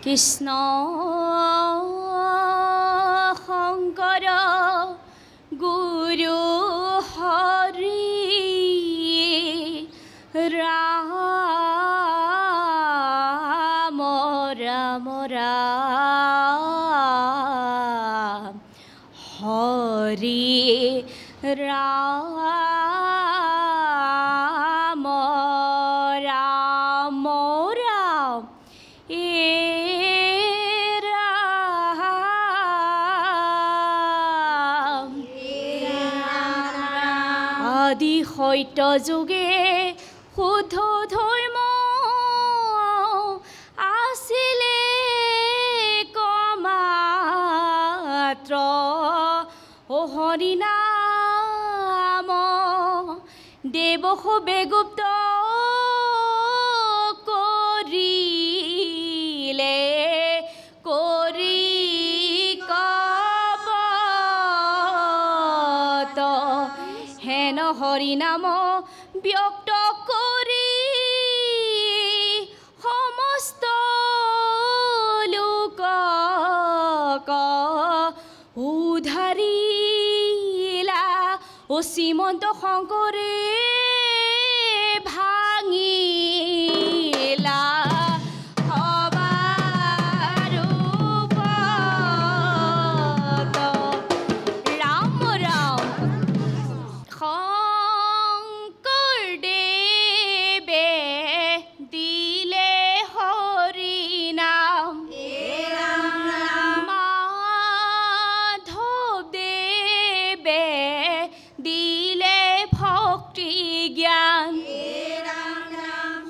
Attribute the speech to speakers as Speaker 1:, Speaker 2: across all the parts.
Speaker 1: কৃষ্ণ শংকৰ গুৰু হৰি ৰাম ৰাম ৰাম হৰি ৰাম ৰাম ৰাম আদি সত্য যুগে শুদ্ধ ধৰ্ম আছিলে কমাত্ৰ হৰি নাম দেৱসবে গুপ্ত কৰিলে কৰি কবত হেন হৰি নাম ব্যক্ত কৰি সমস্ত লোকক উদ্ধাৰিলা শ্ৰীমন্ত শংকৰে ভাঙিলা সবাৰ ওপৰত ৰাম ৰাম শংকৰদেৱে দিলে হৰি নাম মাধৱদেৱে দিলে ভক্তি জ্ঞান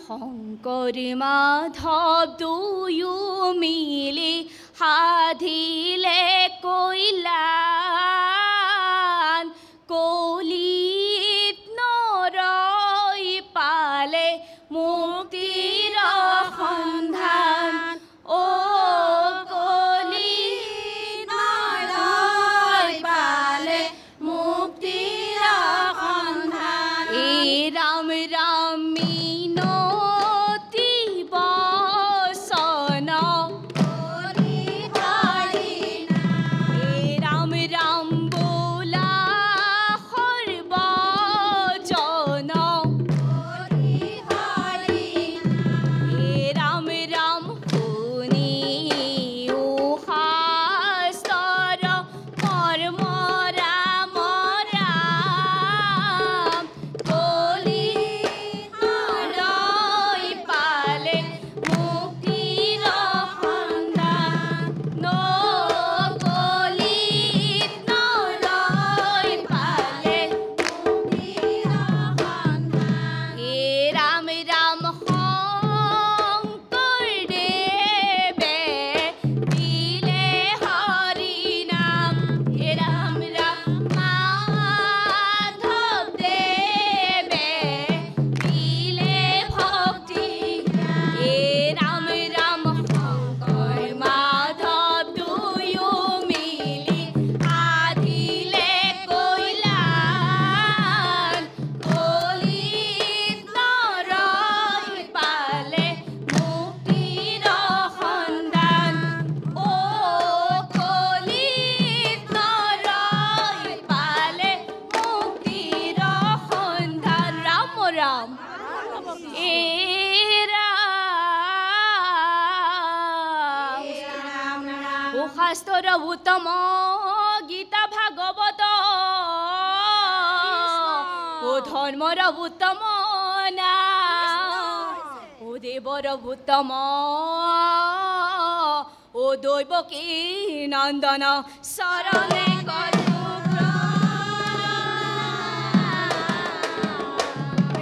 Speaker 1: শংকৰ মাধৱ দুয়ো মিলি সাধিলে কল্যাণ কলিত নৰই পালে মুক্তিৰ সন্ধান ও কলিত নৰই পালে মুক্তিৰ সন্ধান এই ৰাম ৰাম মিনতি বচন এই ৰাম ৰাম বোলা সৰ্বজন এই ৰাম ৰাম শুনি শাস্ত্ৰ কৰ্ম ৰাম ৰাম কলিত নৰই পালে মুক্তিৰ সন্ধান কলিত নৰই পালে মুক্তিৰ সন্ধান হে ৰাম ৰাম শংকৰদেৱে দিলে হৰি নাম হে ৰাম ৰাম মাধৱদেৱে দিলে ভক্তি হে ৰাম ৰাম শংকৰ মাধৱ দুয়ো মিলি সাধিলে কল্যাণ কলিত নৰই পালে মুক্তিৰ সন্ধান ও কলিত নৰই পালে মুক্তিৰ সন্ধান ৰাম ৰাম এ ৰাম ও শাস্ত্ৰৰ উত্তম গীতা ভাগৱত ও ধৰ্মৰ উত্তম নাম ও দেৱৰ উত্তম ও দৈৱকী নন্দন শৰণে কৰো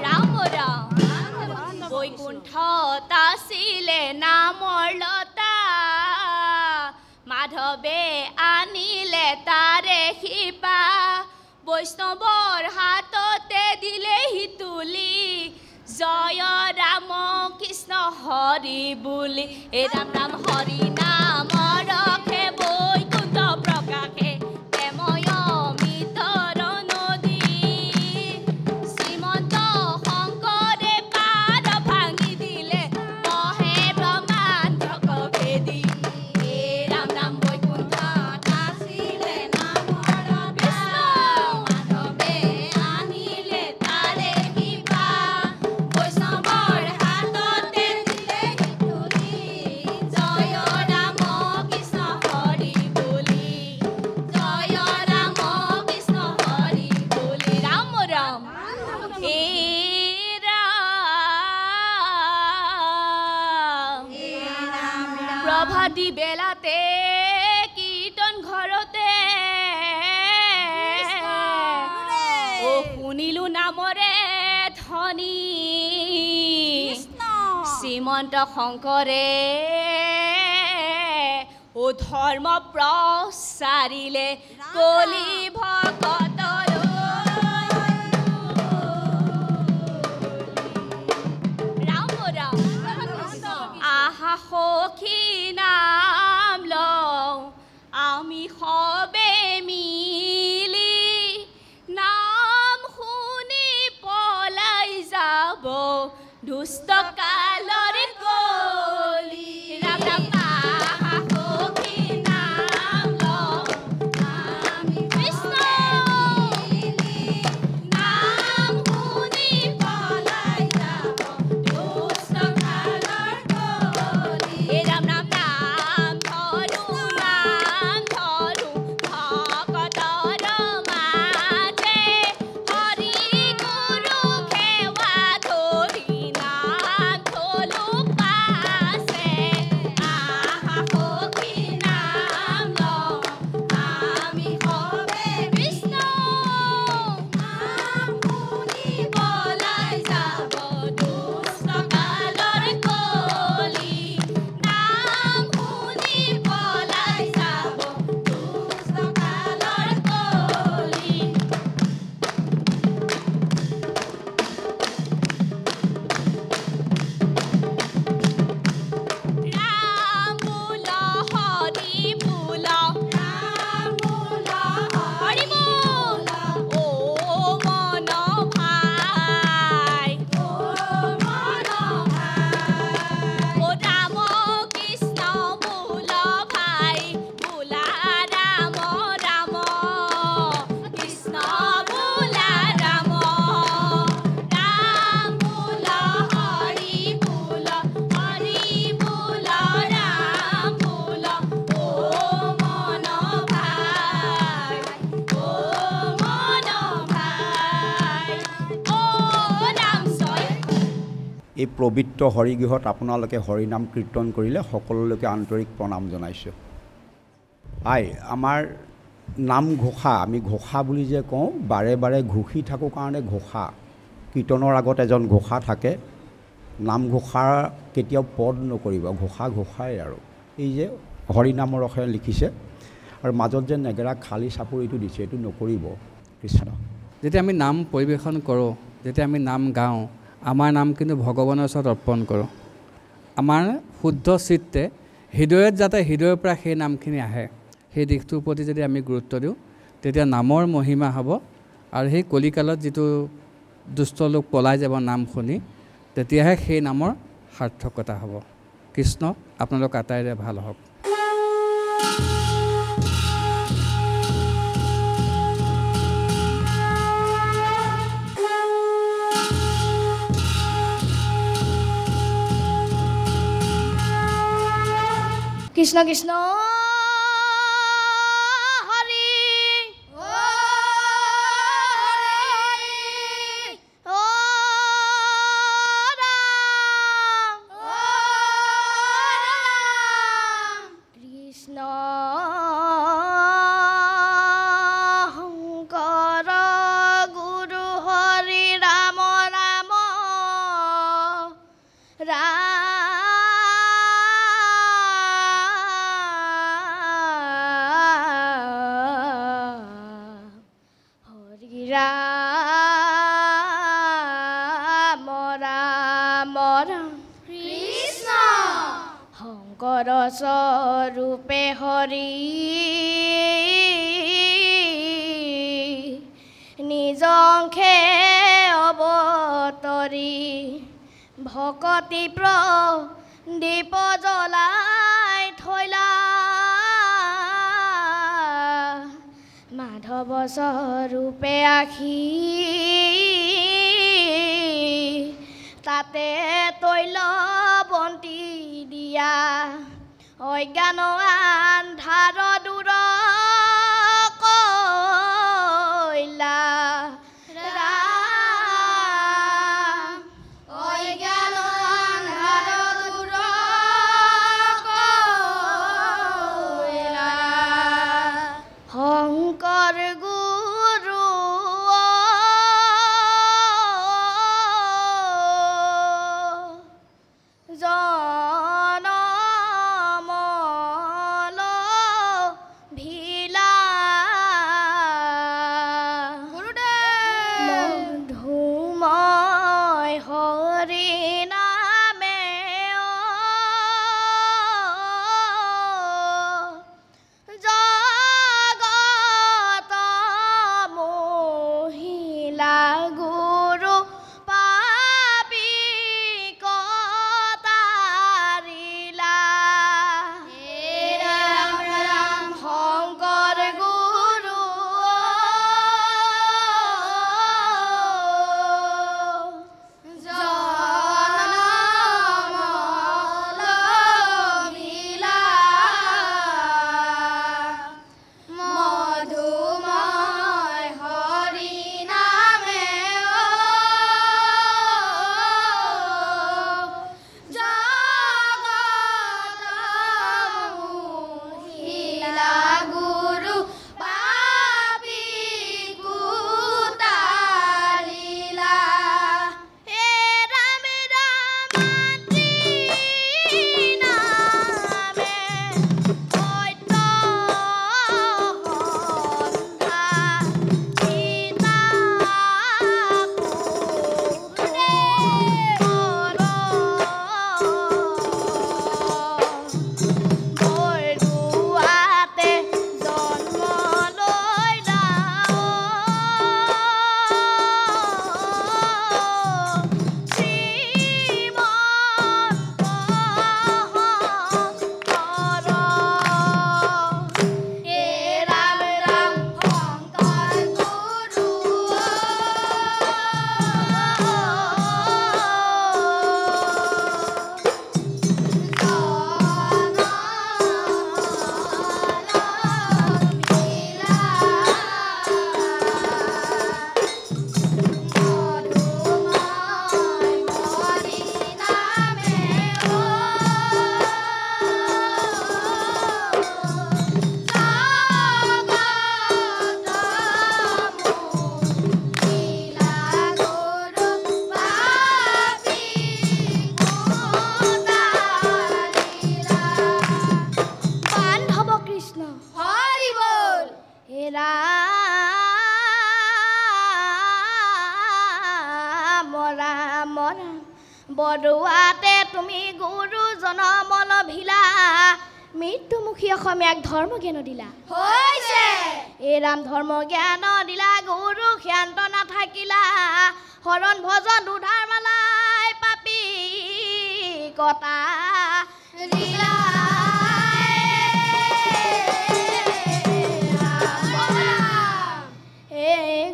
Speaker 1: ৰাম ৰাম বৈকুণ্ঠত আছিলে নামৰ লতা মাধৱে আনিলে তাৰে শিপা বৈষ্ণৱৰ হাততে দিলেহি তুলি জয় ৰাম কৃষ্ণ হৰি বুলি এ ৰাম ৰাম হৰি নাম ৰখে বৈকুণ্ঠ প্ৰকাশে প্ৰেময় অমিতৰ নদী শ্ৰীমন্ত শংকৰে পাৰ ভাঙি দিলে মহে ব্ৰহ্মাণ্ডক ভেদি শ্ৰীমন্ত শংকৰে ও ধৰ্ম প্ৰচাৰিলে কলি ভকতৰ ৰাম ৰাম আহা সখী নাম লওঁ আমি সবে মিলি নাম শুনি পলাই যাব দুষ্ট কালৰ কলি ৰাম ৰাম আহা সখী নাম লওঁ আমি কৃষ্ণ নাম শুনি পলাই যাব দুষ্ট কালৰ কলি ৰাম ৰাম নাম ধৰো ভকতৰ মাজে হৰি গুৰু সেৱা ধৰি নাম থলো পাছে আহা সখী নাম লওঁ আমি সবে কৃষ্ণ নাম শুনি পলাই যাব দুষ্ট কালৰ কলি নাম শুনি পলাই যাব দুষ্ট কালৰ কলি ৰাম বোল হৰি বোল ৰাম বোল হৰি বোল ও মন ভাই ও মন ভাই ও ৰাম কৃষ্ণ বোল ভাই বোলা ৰাম ৰাম কৃষ্ণ বোলা ৰাম ৰাম বোল হৰি বোল ৰাম বোল ও মন ভাই ও মন ভাই ও ৰাম জয়
Speaker 2: এই পবিত্ৰ হৰিগৃহত আপোনালোকে হৰিনাম কীৰ্তন কৰিলে সকলোলৈকে আন্তৰিক প্ৰণাম জনাইছোঁ। আমাৰ নাম ঘোষা আমি ঘোষা বুলি যে কওঁ বাৰে বাৰে ঘোষি থাকোঁ কাৰণে ঘোষা কীৰ্তনৰ আগত এজন ঘোষা থাকে নাম ঘোষা কেতিয়াও পদ নকৰিব ঘোষা ঘোষাই আৰু এই যে হৰিনামৰ ৰসে লিখিছে আৰু মাজত যে নেগেৰা খালী চাপৰিটো দিছে এইটো নকৰিব কৃষ্ণ
Speaker 3: যেতিয়া আমি নাম পৰিৱেশন কৰোঁ যেতিয়া আমি নাম গাওঁ আমাৰ নাম কিন্তু ভগৱানৰ ওচৰত অৰ্পণ কৰোঁ আমাৰ শুদ্ধ চিত্তে হৃদয়ত যাতে হৃদয়ৰ পৰা সেই নামখিনি আহে সেই দিশটোৰ প্ৰতি যদি আমি গুৰুত্ব দিওঁ তেতিয়া নামৰ মহিমা হ'ব আৰু সেই কলিকালত যিটো দুষ্ট লোক পলাই যাব নাম শুনি তেতিয়াহে সেই নামৰ সাৰ্থকতা হ'ব কৃষ্ণ আপোনালোক আটাইৰে ভাল হওক
Speaker 1: কৃষ্ণ কৃষ্ণ হৰি ও ৰাম কৃষ্ণ শংকৰ গুৰু হৰি ৰাম ৰাম হৰি ৰাম ৰাম ৰাম কৃষ্ণ শংকৰ স্বৰূপে হৰি নিজংখে অৱতৰি ভকতি প্ৰদীপ জ্বলাই থৈলা মাধৱ স্বৰূপে আখি তাতে তৈল বন্তি দিয়া অজ্ঞান আন্ধাৰ দূৰ কইলা ৰাম অজ্ঞান আন্ধাৰ দূৰ কইলা শংকৰ গুৰু ৰাম ৰাম ৰাম বৰুৱাতে তুমি গুৰু জনমল ভিলা মৃত্যুমুখী অসমীয়াক ধৰ্ম জ্ঞান দিলা হৈছে এই ৰাম ধৰ্ম জ্ঞান দিলা গুৰু শান্ত নাথাকিলা শৰণ ভজন দুধাৰ মালাই পাপী কটা দিলা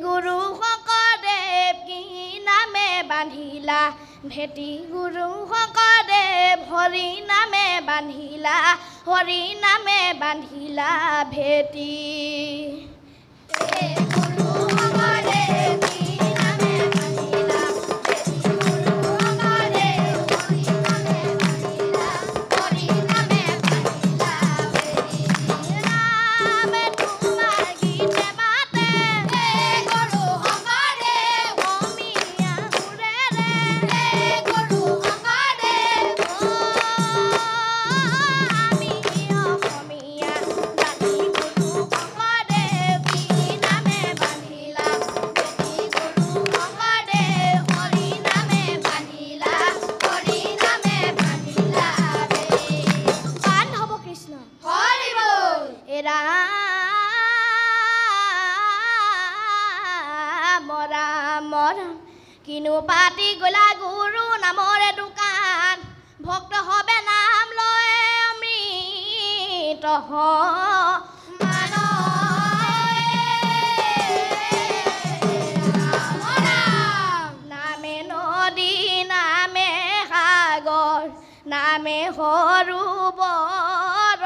Speaker 1: গুৰু শংকৰদেৱ কি নামে বান্ধিলা ভেটি গুৰু শংকৰদেৱ হৰি নামে বান্ধিলা হৰি নামে বান্ধিলা ভেটি গুৰু শংকৰদেৱ কি নামে বান্ধিলা ভেটি গুৰু শংকৰদেৱ হৰি নামে বান্ধিলা হৰি নামে বান্ধিলা ভেটি ৰাম তোমাৰ গীতে মাতে গুৰু শংকৰদেৱ অমিয়া সুৰেৰে গুৰু শংকৰদেৱ আমি অসমীয়া জাতি গুৰু শংকৰদেৱ কি নামে বান্ধিলা ভেটি গুৰু শংকৰদেৱ হৰি নামে বান্ধিলা হৰি নামে বান্ধিলা ভেটি গান হ'ব কৃষ্ণ হৰি বল ৰাম ৰাম ৰাম কিনো পাতি গলা গুৰু নামৰে দোকান ভক্ত হবে নাম লয় অমৃত নামে নদী নামে সাগৰ নামে সৰোবৰ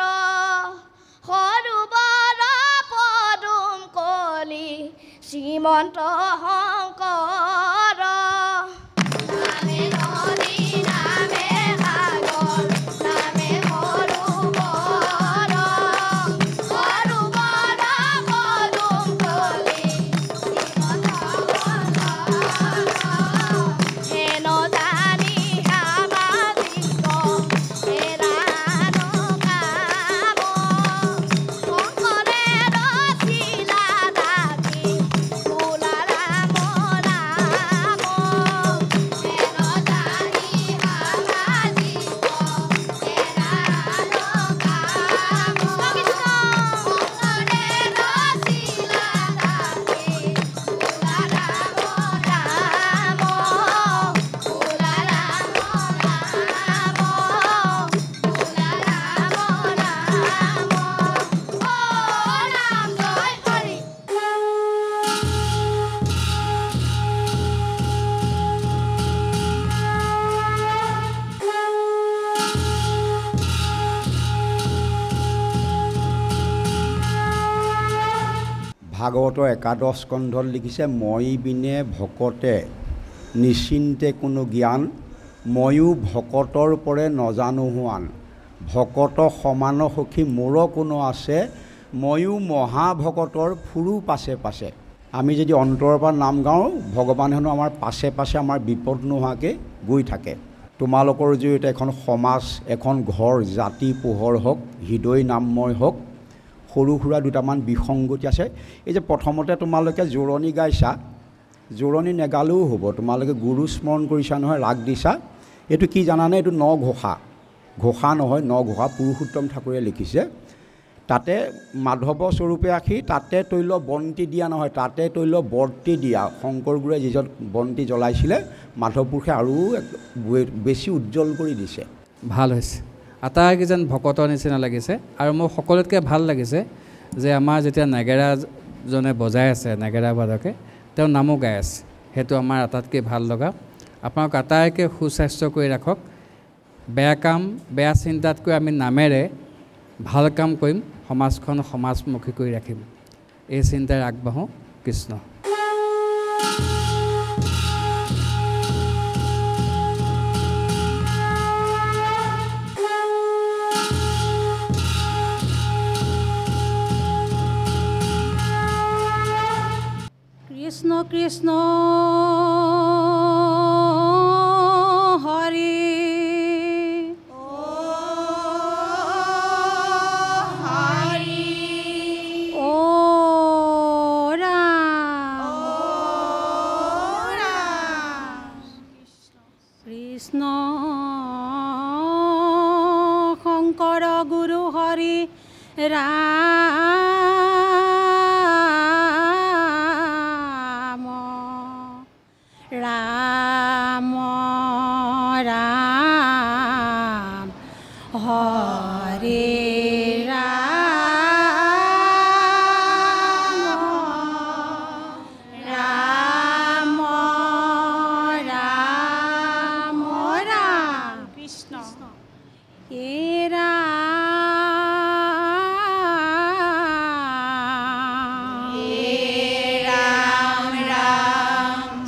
Speaker 1: সৰোবৰ পদুম কলি শ্ৰীমন্ত শংকৰ নামে নদী নামে সাগৰ নামে সৰোবৰ সৰোবৰ পদুম কলি শ্ৰীমন্ত শংকৰ হেন জানি সামাজিক হেৰানো কাম শংকৰে ৰচিলা দাবী বোলা ৰাম ৰাম হেন জানি সামাজিক হেৰানো কাম শংকৰে ৰচিলা দাবী বোলা ৰাম ৰাম বোলা ৰাম ৰাম বোলা ৰাম ৰাম অ ৰাম জয় হৰি
Speaker 2: ভাগৱতৰ একাদশ স্কন্ধত লিখিছে মই বিনে ভকতে নিশ্চিন্তে কোনো জ্ঞান ময়ো ভকতৰ পৰে নজানো হোৱান ভকত সমান সখী মোৰ কোনো আছে ময়ো মহাভকতৰ ফুৰো পাছে পাছে আমি যদি অন্তৰৰ পৰা নাম গাওঁ ভগৱান হেনো আমাৰ পাছে পাছে আমাৰ বিপদ নোহোৱাকৈ গৈ থাকে তোমালোকৰ জৰিয়তে এখন সমাজ এখন ঘৰ জাতি পোহৰ হওক হৃদয় নামময় হওক সৰু সুৰা দুটামান বিসংগতি আছে এই যে প্ৰথমতে তোমালোকে জোৰণি গাইছা জোৰণি নেগালেও হ'ব তোমালোকে গুৰু স্মৰণ কৰিছা নহয় ৰাগ দিছা এইটো কি জানানে এইটো ন ঘোষা ঘোষা নহয় ন ঘোষা পুৰুষোত্তম ঠাকুৰে লিখিছে তাতে মাধৱ স্বৰূপে ৰাখি তাতে তৈল বন্তি দিয়া নহয় তাতে তৈল বৰ্তি দিয়া শংকৰ গুৰুৱে যিজন বন্তি জ্বলাইছিলে মাধৱপুৰুষে আৰু বেছি উজ্জ্বল কৰি দিছে
Speaker 3: ভাল হৈছে আটাইকেইজন ভকতৰ নিচিনা লাগিছে আৰু মোৰ সকলোতকৈ ভাল লাগিছে যে আমাৰ যেতিয়া নেগেৰাজনে বজাই আছে নেগেৰা বাদকে তেওঁ নামো গাই আছে সেইটো আমাৰ আটাইতকৈ ভাল লগা আপোনালোক আটাইকে সুস্বাস্থ্য কৰি ৰাখক বেয়া কাম বেয়া চিন্তাতকৈ আমি নামেৰে ভাল কাম কৰিম সমাজখন সমাজমুখী কৰি ৰাখিম এই চিন্তাৰে আগবাঢ়োঁ কৃষ্ণ
Speaker 4: কৃষ্ণ কৃষ্ণ হৰি ॐ।
Speaker 1: 哦。
Speaker 4: ॐ।
Speaker 1: 哦。
Speaker 4: ॐ।
Speaker 1: 哦。
Speaker 4: ॐ।
Speaker 1: 哦。
Speaker 4: ॐ।
Speaker 1: 哦。
Speaker 4: ॐ। ৰাম ৰাম ৰাম হৰে ৰাম ৰাম ৰাম
Speaker 1: কৃষ্ণ
Speaker 4: হে ৰাম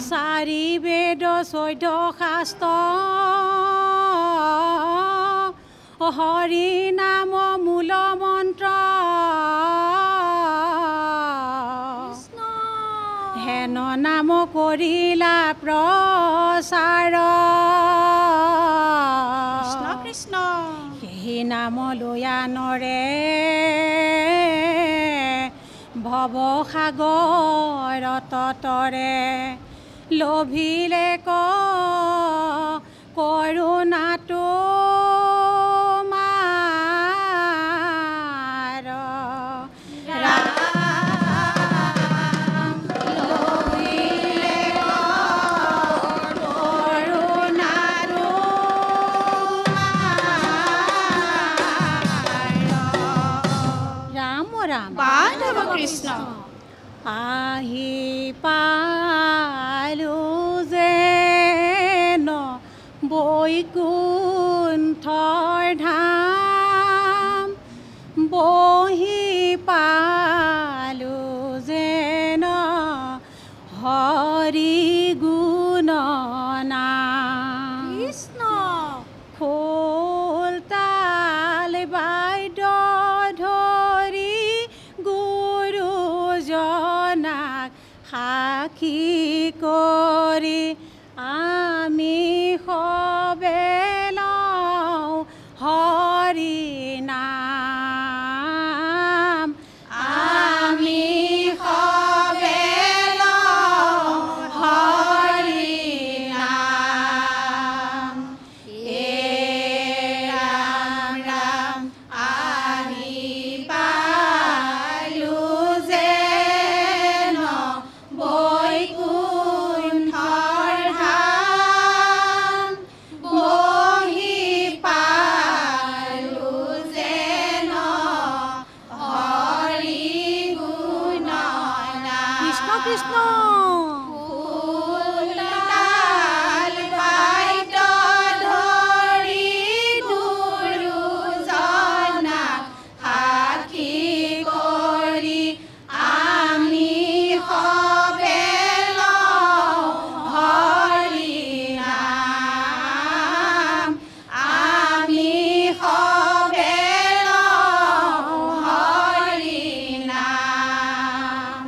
Speaker 4: চাৰি বেদ চৈধ্য শাস্ত্ৰ হৰি নাম মূল মন্ত্ৰ হেন নাম কৰিলা প্ৰচাৰ
Speaker 1: কৃষ্ণ
Speaker 4: সেই নাম লয়ানৰে ভৱসাগৰত তৰে লোভিলে কৰোণাটো মাৰ
Speaker 1: বান্ধৱ কৃষ্ণ
Speaker 4: আহি পালো যেন বৈকুণ্ঠৰ ধাম বহি পালো যেন হৰি গুণ নাম
Speaker 1: কৃষ্ণ
Speaker 4: খোল তাল বাদ্য ধৰি গুৰুজনাক সাক্ষী কৰি আমি সবে লওঁ হৰি নাম আমি সবে লওঁ হৰি নাম ৰাম ৰাম আহি পালো যেন বৈকুণ্ঠৰ ধাম বহি পালো যেন হৰি গুণ নাম কৃষ্ণ কৃষ্ণ তাল বাদ্য ধৰি গুৰুজনাক সাক্ষী কৰি আমি সবে লওঁ হৰি নাম আমি সবে লওঁ হৰি নাম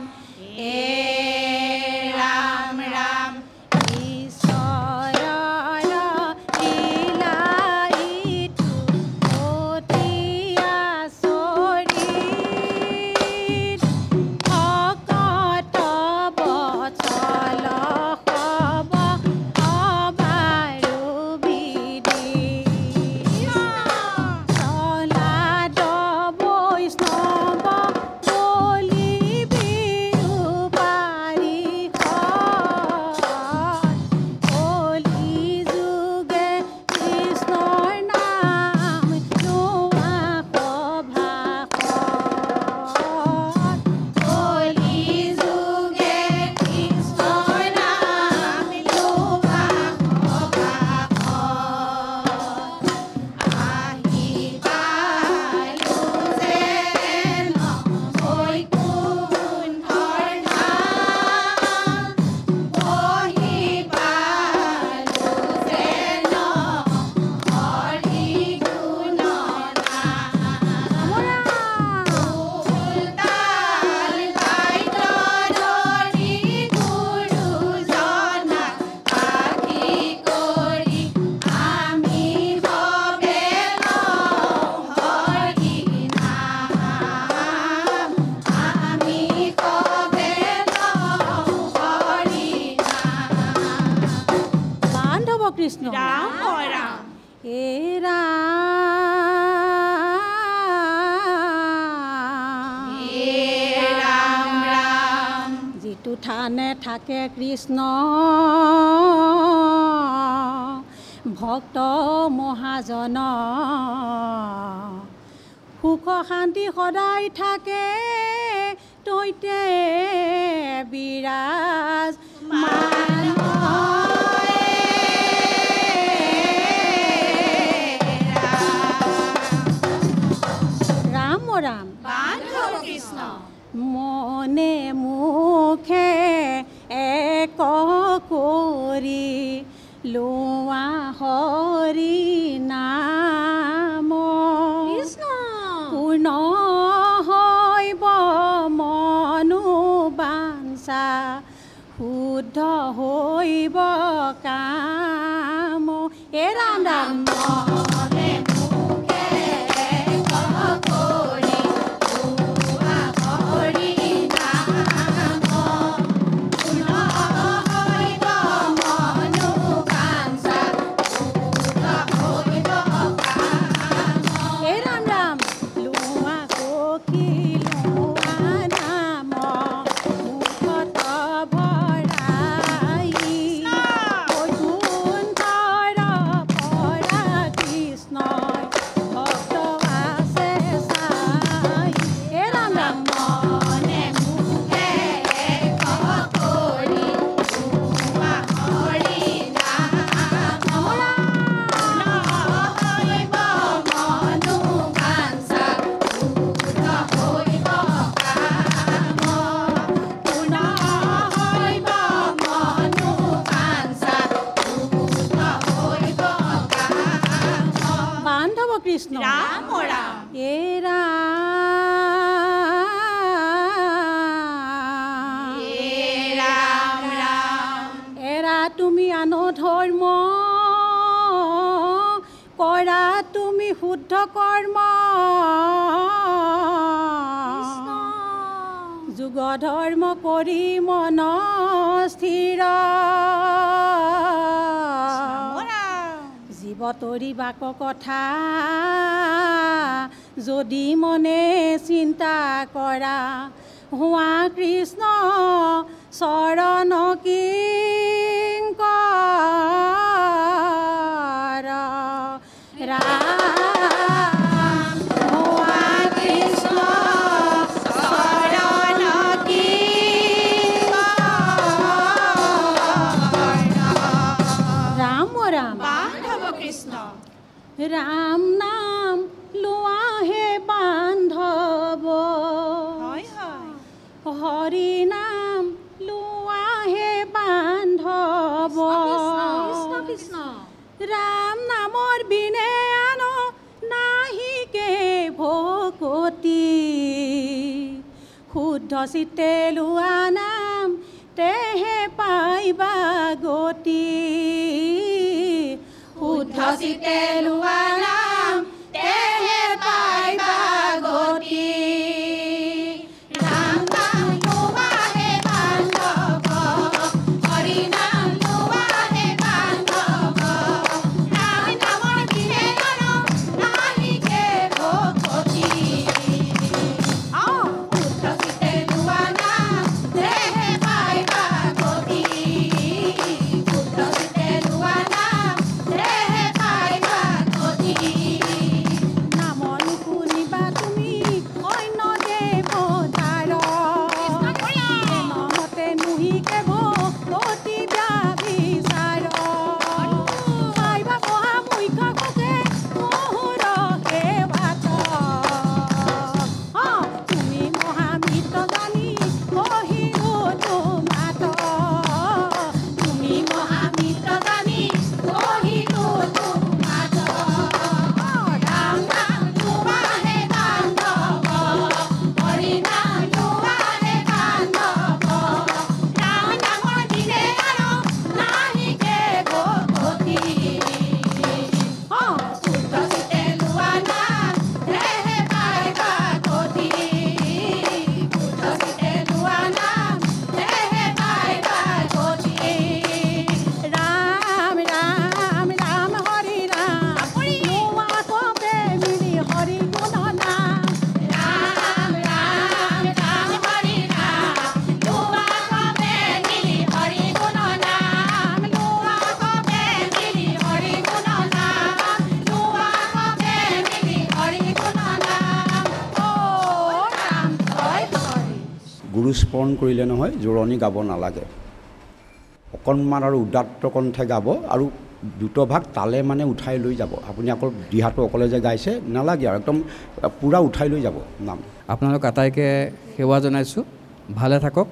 Speaker 5: যিটো থানে থাকে কৃষ্ণ ভক্ত মহাজন সুখ শান্তি সদায় থাকে তৈতে বিৰাজ ৰাম ৰাম
Speaker 4: বান্ধৱ কৃষ্ণ
Speaker 5: মনে মুখে এক কৰি লোৱা হৰি নাম পূৰ্ণ হৈব মনো বাঞ্ছা শুদ্ধ হৈব কাম এ ৰাম ৰাম কৃষ্ণ
Speaker 4: ৰাম ৰাম
Speaker 5: এ
Speaker 4: ৰাম ৰাম
Speaker 5: এৰা তুমি আন ধৰ্ম কৰা তুমি শুদ্ধ কৰ্ম যুগ ধৰ্ম কৰি মন স্থিৰ জীৱ বাক কথা যদি মনে চিন্তা কৰা হোৱা কৃষ্ণ চৰণ কিংকৰ ৰাম হোৱা কৃষ্ণ চৰণ কিংকৰ ৰাম ৰাম
Speaker 4: বান্ধৱ কৃষ্ণ
Speaker 5: ৰাম নাম লোৱাহে বান্ধৱ হৰি নাম লোৱাহে বান্ধৱ ৰাম নামৰ বিনে আন নাহিকে ভকতি শুদ্ধ চিত্তে লোৱা নাম তেহে পাইবা গতি শুদ্ধ চিত্তে লোৱা নাম তেহে পাইবা গতি ৰাম নাম লোৱাহে বান্ধৱ হৰি নাম লোৱাহে বান্ধৱ ৰাম নামৰ বিনে আন নাহিকে ভকতি শুদ্ধ চিত্তে লোৱা নাম তেহে পাইবা গতি শুদ্ধ চিত্তে লোৱা নাম তেহে পাইবা গতি
Speaker 2: গুৰু স্মৰণ কৰিলে নহয় জোৰণি গাব নালাগে, অকণমান আৰু উদাত্ত কণ্ঠে গাব আৰু দুটভাগ তালে মানে উঠাই লৈ যাব। আপুনি অকল দিহাটো অকলে যে গাইছে নালাগে আৰু একদম পূৰা উঠাই লৈ যাব নাম।
Speaker 3: আপোনালোক আটাইকে সেৱা জনাইছোঁ, ভালে থাকক।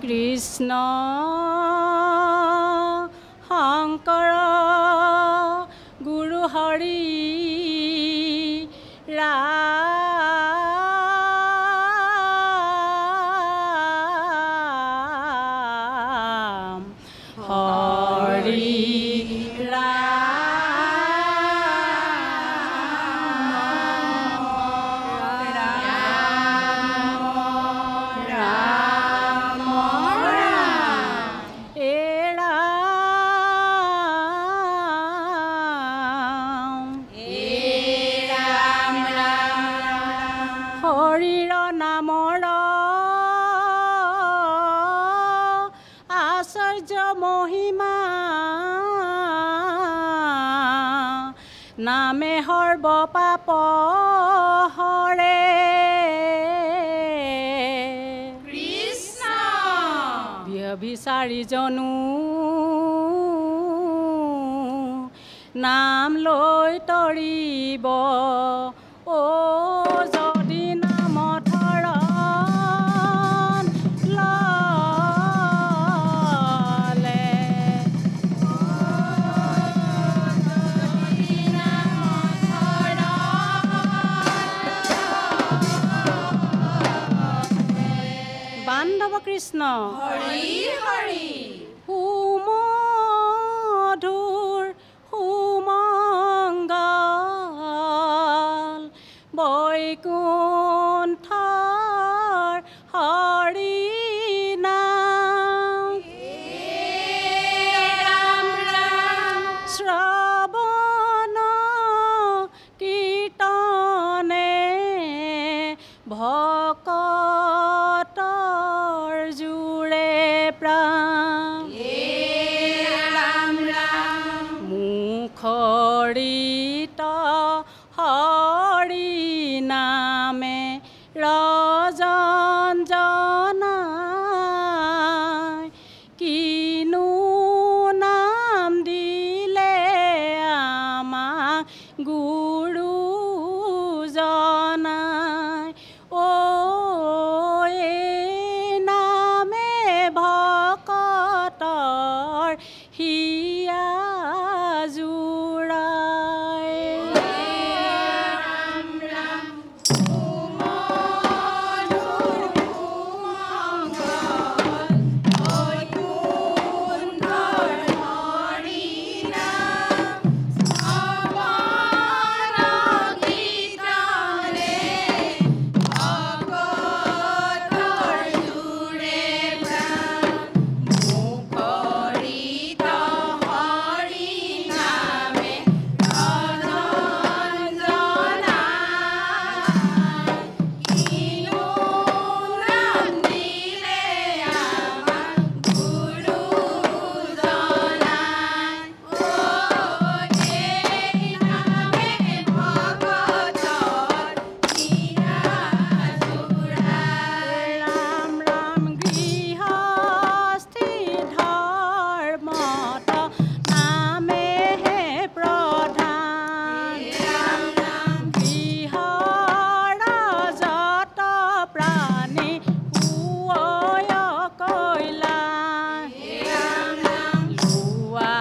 Speaker 1: কৃষ্ণ শংকৰ গুৰু হৰি ৰাম হৰি হৰিৰ নামৰ আশ্চৰ্য মহিমা, নামে সৰ্ব পাপ হৰে।
Speaker 4: কৃষ্ণ
Speaker 1: ব্যভিচাৰী জনো নাম লৈ তৰিব, অ যদি নাম ধৰণ ললে। বান্ধৱ কৃষ্ণ
Speaker 4: হৰি হৰি
Speaker 1: সুমধুৰ সুমংগল বৈকুণ্ঠৰ হৰি নাম।
Speaker 4: ৰাম ৰাম
Speaker 1: শ্ৰৱণ কীৰ্তনে ভকতৰ জোৰে প্ৰাণ।
Speaker 4: ৰাম ৰাম
Speaker 1: মুখৰিত হৰি নামে ৰজন জনাই, কিনো নাম দিলে আমাক গুৰু জনাই। অ এই নামে ভকতৰ হিয়া জোৰাই।
Speaker 4: ৰাম ৰাম সুমধুৰ সুমংগল বৈকুণ্ঠৰ হৰি নাম। শ্ৰৱণ কীৰ্তনে ভকতৰ জোৰে প্ৰাণ। মুখৰিত হৰি নামে ৰজন জনাই, কিনো নাম দিলে আমাক গুৰু জনাই। অ এই নামে ভকতৰ হিয়া জোৰাই।
Speaker 1: ৰাম ৰাম গৃহস্থী ধৰ্মত নামেহে প্ৰধান।
Speaker 4: ৰাম ৰাম
Speaker 1: গৃহৰ যত প্ৰাণী সুঅয় কৈলাশ।
Speaker 4: ৰাম ৰাম
Speaker 1: লোৱা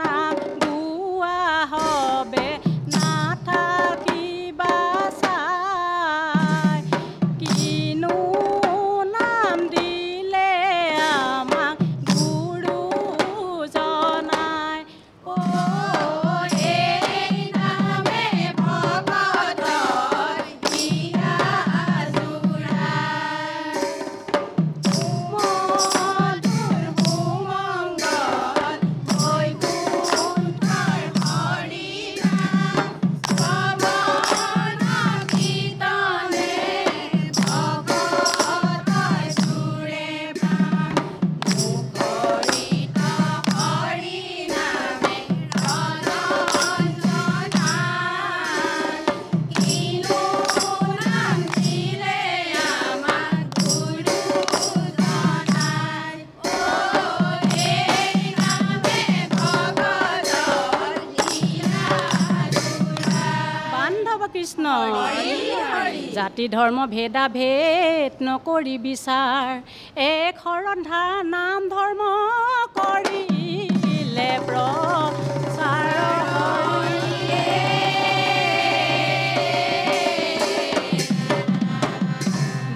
Speaker 1: নাম গোৱা হবে নাথাকিবা চাই, কিনো নাম দিলে আমাক গুৰু জনাই। অ
Speaker 4: এই নামে ভকতৰ হিয়া জোৰাই।
Speaker 1: জাতি ধৰ্ম ভেদাভেদ নকৰি বিচাৰ এক শৰণ নাম ধৰ্ম কৰিলে প্ৰচাৰ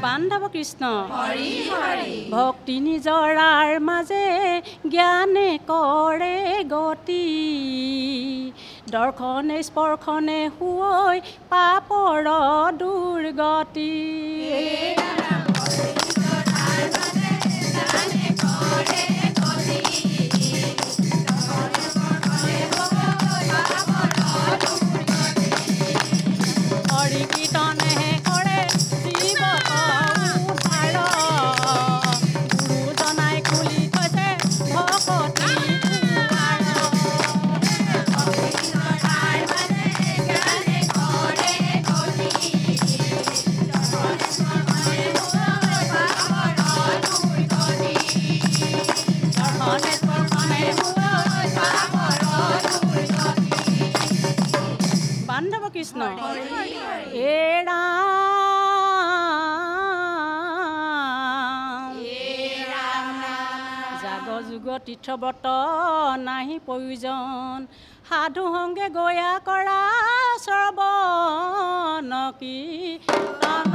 Speaker 1: বান্ধৱ কৃষ্ণ ভক্তি নিজৰাৰ মাজে জ্ঞানে কৰে গতি দৰ্শনে স্পৰ্শনে হৈ পাপৰ দুৰ্গতি হৰি কীৰ্তনেহে কৰে জীৱ উদ্ধাৰ গুৰুজনাই খুলি থৈছে ভকতি বান্ধৱ কৃষ্ণ এৰা জাগ যুগ তীৰ্থব্ৰত নাহি প্ৰয়োজন সাধু সংগে গয়া কৰা শ্ৰৱণ কীৰ্তন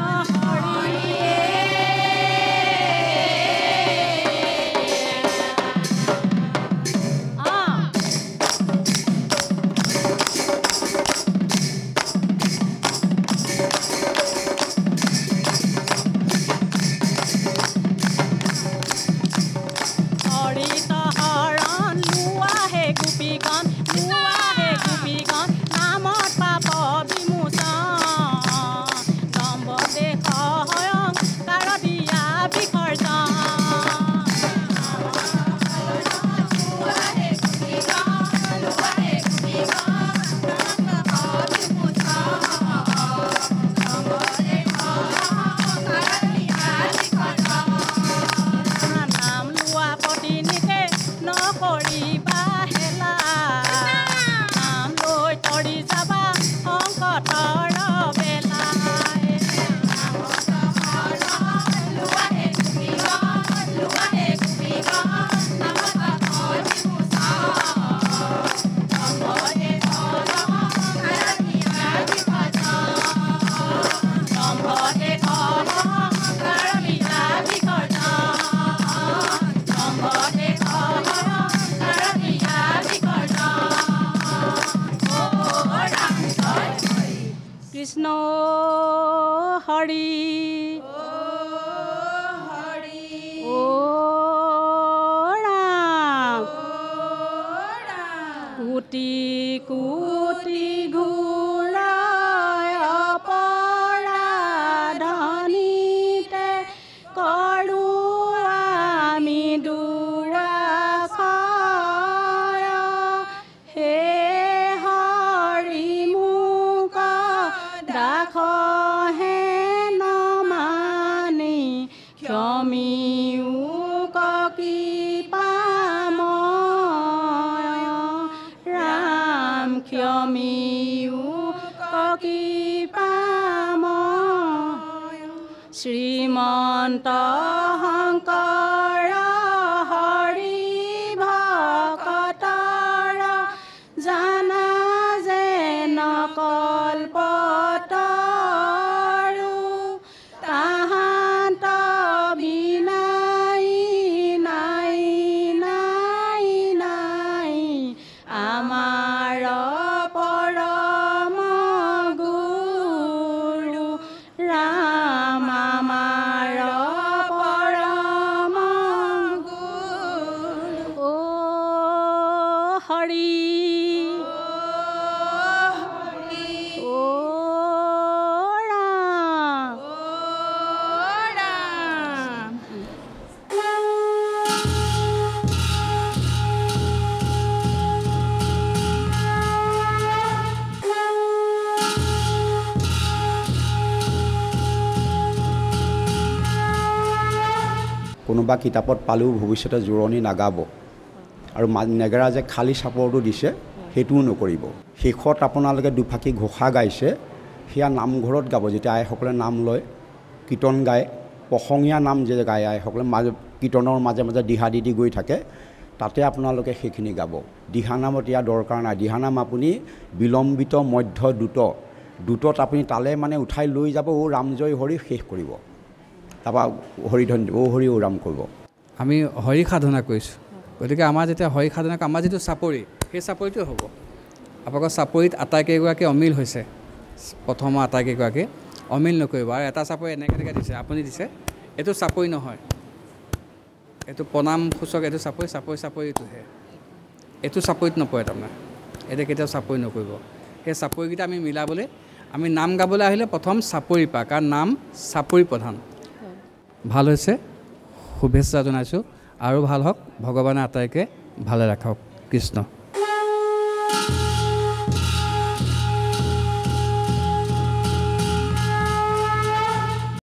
Speaker 1: কৃষ্ণ হৰি ও ৰাম কোটি কোটি ঘূৰাই অপৰাধনীতে কৰোঁ আমি দুৰাশয় হে হৰি মোক দাসহে নমানি ক্ষমিও কৃপাময় ৰাম ক্ষমিও কৃপাময় শ্ৰীমন্ত শংকৰ হৰি ভকতৰ জানা যে নকল্পতৰু তাহাঁত বিনাই নাই নাই নাই আমাৰ পৰম গুৰু ৰাম আমাৰ পৰম গুৰু ও হৰি ও ৰাম
Speaker 2: কোনোবা কিতাপত পালেও ভৱিষ্যতে জোৰণি নাগাব আৰু নেগেৰা যে খালী চাপৰটো দিছে সেইটোও নকৰিব শেষত আপোনালোকে দুফাকি ঘোষা গাইছে সেয়া নামঘৰত গাব। যেতিয়া আইসকলে নাম লয়, কীৰ্তন গায়, প্ৰসংগীয়া নাম যে গায় আইসকলে, কীৰ্তনৰ মাজে মাজে দিহা দি গৈ থাকে, তাতে আপোনালোকে সেইখিনি গাব। দিহানামত ইয়াৰ দৰকাৰ নাই। দিহানাম আপুনি বিলম্বিত, মধ্য, দ্ৰুতত আপুনি তালে মানে উঠাই লৈ যাব, ও ৰামজয় হৰি শেষ কৰিব, তাৰপৰা হৰিধন্য ও হৰি ও ৰাম কৰিব।
Speaker 3: আমি হৰি সাধনা কৰিছোঁ, গতিকে আমাৰ যেতিয়া হৰি সাধনা, আমাৰ যিটো চাপৰি, সেই চাপৰিটো হ'ব। আপোনালোকৰ চাপৰিত আটাইকেইগৰাকী অমিল হৈছে, প্ৰথমৰ আটাইকেইগৰাকী অমিল নকৰিব। আৰু এটা চাপৰি এনেকৈ দিছে, আপুনি দিছে, এইটো চাপৰি নহয়, এইটো প্ৰণাম সূচক, এইটো চাপৰিটোহে, এইটো চাপৰিত নপৰে তাৰমানে, এতিয়া কেতিয়াও চাপৰি নকৰিব। সেই চাপৰিকেইটা আমি মিলাবলৈ, আমি নাম গাবলৈ আহিলে প্ৰথম চাপৰি পা, কাৰণ নাম চাপৰি প্ৰধান। ভাল হৈছে, শুভেচ্ছা জনাইছোঁ, আৰু ভাল হওক, ভগৱানে আটাইকে ভালে ৰাখক। কৃষ্ণ।